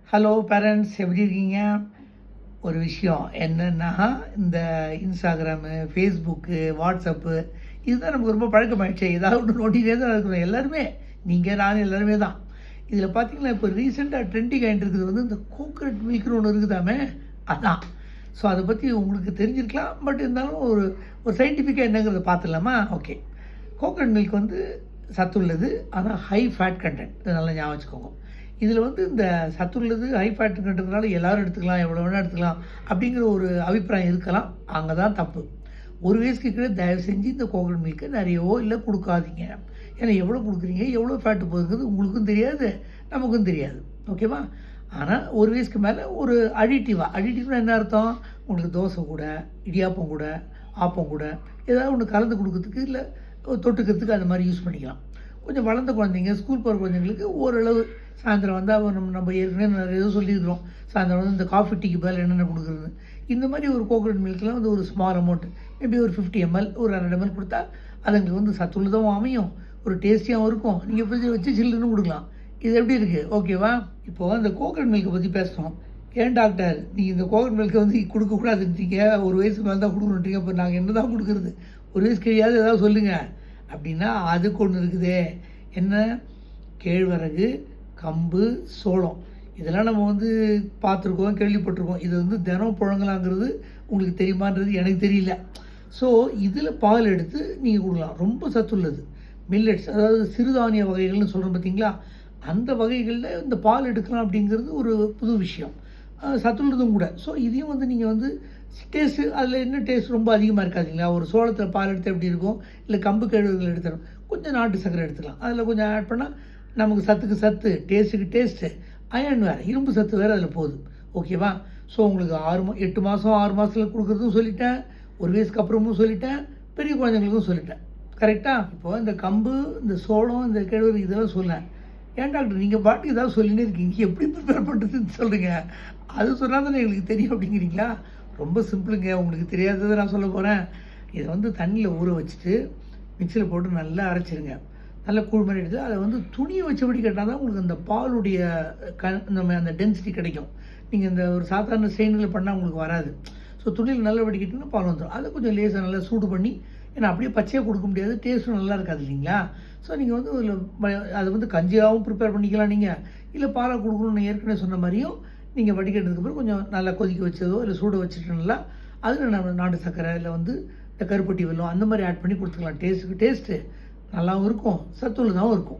Hello parents, எப்படி இருக்கீங்க? ஒரு விஷயம் என்னென்னா, இந்த இன்ஸ்டாகிராமு, ஃபேஸ்புக்கு, வாட்ஸ்அப்பு இதுதான் நமக்கு ரொம்ப பழக்கமாயிடுச்சு. ஏதாவது ஒன்று நோண்டிகிட்டே தான் இருக்கிறோம் எல்லாருமே. நீங்கள், நான் எல்லாருமே தான். இதில் பார்த்தீங்கன்னா, இப்போ ரீசெண்டாக ட்ரெண்டிங் ஆகிட்டு இருக்குது வந்து இந்த கோகனட் மில்க்னு ஒன்று இருக்குதாமே, அதான். ஸோ அதை பற்றி உங்களுக்கு தெரிஞ்சிருக்கலாம். பட் இருந்தாலும் ஒரு ஒரு சயின்டிஃபிக்காக என்னங்கிறத பார்த்துடலாமா? ஓகே. கோகனட் மில்க் வந்து சத்துள்ளது, ஆனால் ஹை ஃபேட் கண்டென்ட். இதை நல்லா ஞாபகம் வச்சுக்கோங்க. இதில் வந்து இந்த சத்துள்ளது ஹை ஃபேட்டுன்றதுனால எல்லோரும் எடுத்துக்கலாம், எவ்வளோ வேணால் எடுத்துக்கலாம் அப்படிங்கிற ஒரு அபிப்பிராயம் இருக்கலாம். அங்கே தான் தப்பு. ஒரு வயசுக்கு கீழே தயவு செஞ்சு இந்த கோகனட் மில்க்கு நிறையவோ இல்லை கொடுக்காதீங்க. ஏன்னா எவ்வளோ கொடுக்குறீங்க, எவ்வளோ ஃபேட்டு போகுது உங்களுக்கும் தெரியாது, நமக்கும் தெரியாது. ஓகேவா? ஆனால் ஒரு வயசுக்கு மேலே ஒரு அடிட்டிவ்னா என்ன அர்த்தம்? உங்களுக்கு தோசை கூட, இடியாப்பம் கூட, ஆப்பம் கூட ஏதாவது ஒன்று கலந்து கொடுக்கறதுக்கு இல்லை தொட்டுக்கிறதுக்கு அந்த மாதிரி யூஸ் பண்ணிக்கலாம். கொஞ்சம் வளர்ந்த குழந்தைங்க, ஸ்கூல் போகிற குழந்தைங்களுக்கு ஓரளவு சாயந்தரம் வந்தால் நம்ம ஏற்கனவே நிறைய சொல்லியிருக்கிறோம். சாயந்தரம் வந்து இந்த காஃபி டீக்கு பதில் என்னென்ன கொடுக்குறது, இந்த மாதிரி ஒரு கோகனட் மில்க்லாம் வந்து ஒரு ஸ்மால் அமௌண்ட், மேபி ஒரு 50 ml ஒரு 100 ml கொடுத்தா அதுங்களுக்கு வந்து சத்துள்ளதாகவும் அமையும், ஒரு டேஸ்டியாகவும் இருக்கும். நீங்கள் ஃப்ரிட்ஜில் வச்சு சில்லுன்னு கொடுக்கலாம். இது எப்படி இருக்குது? ஓகேவா? இப்போது அந்த கோகனட் மில்க்கை பற்றி பேசுகிறோம். ஏன் டாக்டர் நீங்கள் இந்த கோகனட் மில்க்கை வந்து கொடுக்கக்கூடாதுன்றீங்க, ஒரு வயசுக்கு மேலே தான் கொடுக்கணுன்றீங்க, இப்போ நாங்கள் என்ன தான் கொடுக்குறது? ஒரு வயசு கிடையாது, ஏதாவது சொல்லுங்கள் அப்படின்னா அதுக்கு ஒன்று இருக்குதே. என்ன? கேழ்வரகு, கம்பு, சோளம் இதெல்லாம் நம்ம வந்து பார்த்துருக்கோம், கேள்விப்பட்டிருக்கோம். இது வந்து தினம் புழங்கலாங்கிறது உங்களுக்கு தெரியுமான்றது எனக்கு தெரியல. ஸோ இதில் பால் எடுத்து நீங்கள் கொடுக்கலாம். ரொம்ப சத்துள்ளது. மில்லட்ஸ், அதாவது சிறுதானிய வகைகள்னு சொல்கிறோம் பார்த்தீங்களா, அந்த வகைகளில் இந்த பால் எடுக்கலாம் அப்படிங்கிறது ஒரு புது விஷயம், சத்துள்ளதும் கூட. ஸோ இதையும் வந்து நீங்கள் வந்து டேஸ்ட்டு அதில் என்ன டேஸ்ட் ரொம்ப அதிகமாக இருக்காதுங்களா? ஒரு சோளத்தில் பால் எடுத்து எப்படி இருக்கும், இல்லை கம்பு கேழ்வரகுகள் எடுத்துடும், கொஞ்சம் நாட்டு சர்க்கரை எடுத்துக்கலாம். அதில் கொஞ்சம் ஆட் பண்ணால் நமக்கு சத்துக்கு சத்து, டேஸ்ட்டுக்கு டேஸ்ட்டு, அயன் வேறு, இரும்பு சத்து வேறு அதில் போகுது. ஓகேவா? ஸோ உங்களுக்கு 8 மாதம் 6 மாதத்தில் கொடுக்குறதும் சொல்லிட்டேன், ஒரு வயசுக்கு அப்புறமும் சொல்லிட்டேன், பெரிய குழந்தைங்களுக்கும் சொல்லிட்டேன். கரெக்டாக? இப்போது இந்த கம்பு, இந்த சோளம், இந்த கேழ்வரகு இதெல்லாம் சொன்னேன். ஏன் டாக்டர் நீங்கள் பாட்டுக்கு ஏதாவது சொல்லினே இருக்கீங்க, எப்படி ப்ரிப்பேர் பண்ணுறதுன்னு சொல்லுங்க, அது சொன்னால் தானே எங்களுக்கு தெரியும் அப்படிங்கிறீங்களா? ரொம்ப சிம்பிளுங்க. உங்களுக்கு தெரியாததை நான் சொல்ல போகிறேன். இதை வந்து தண்ணியில் ஊற வச்சுட்டு மிக்சியில் போட்டு நல்லா அரைச்சிருங்க. நல்லா கூழ் மாதிரி எடுத்து அதை வந்து துணியை வச்சபடி கேட்டால் தான் உங்களுக்கு அந்த பாலுடைய அந்த டென்சிட்டி கிடைக்கும். நீங்கள் இந்த ஒரு சாதாரண ஸ்ட்ரெயினில் பண்ணால் உங்களுக்கு வராது. ஸோ துணியில் நல்லா வடிக்கிட்டிங்கன்னா பால் வந்துடும். அதை கொஞ்சம் லேசாக நல்லா சூடு பண்ணி, ஏன்னா அப்படியே பச்சையாக கொடுக்க முடியாது, டேஸ்ட்டும் நல்லா இருக்காது இல்லைங்களா? ஸோ நீங்கள் வந்து அதில் அதை வந்து கஞ்சியாகவும் ப்ரிப்பேர் பண்ணிக்கலாம். நீங்கள் இல்லை பாலாக கொடுக்கணும்னு ஏற்கனவே சொன்ன மாதிரியும் நீங்கள் வடிக்கிறதுக்கு அப்புறம் கொஞ்சம் நல்லா கொதிக்க வச்சதோ இல்லை சூட வச்சுட்டு நல்லா அதில் நம்ம நாட்டு சர்க்கரை இல்லை வந்து இந்த கருப்பட்டி வெல்லம் அந்த மாதிரி ஆட் பண்ணி கொடுத்துக்கலாம். டேஸ்ட்டுக்கு டேஸ்ட்டு நல்லாவும் இருக்கும், சத்துள்ளதாகவும் இருக்கும்.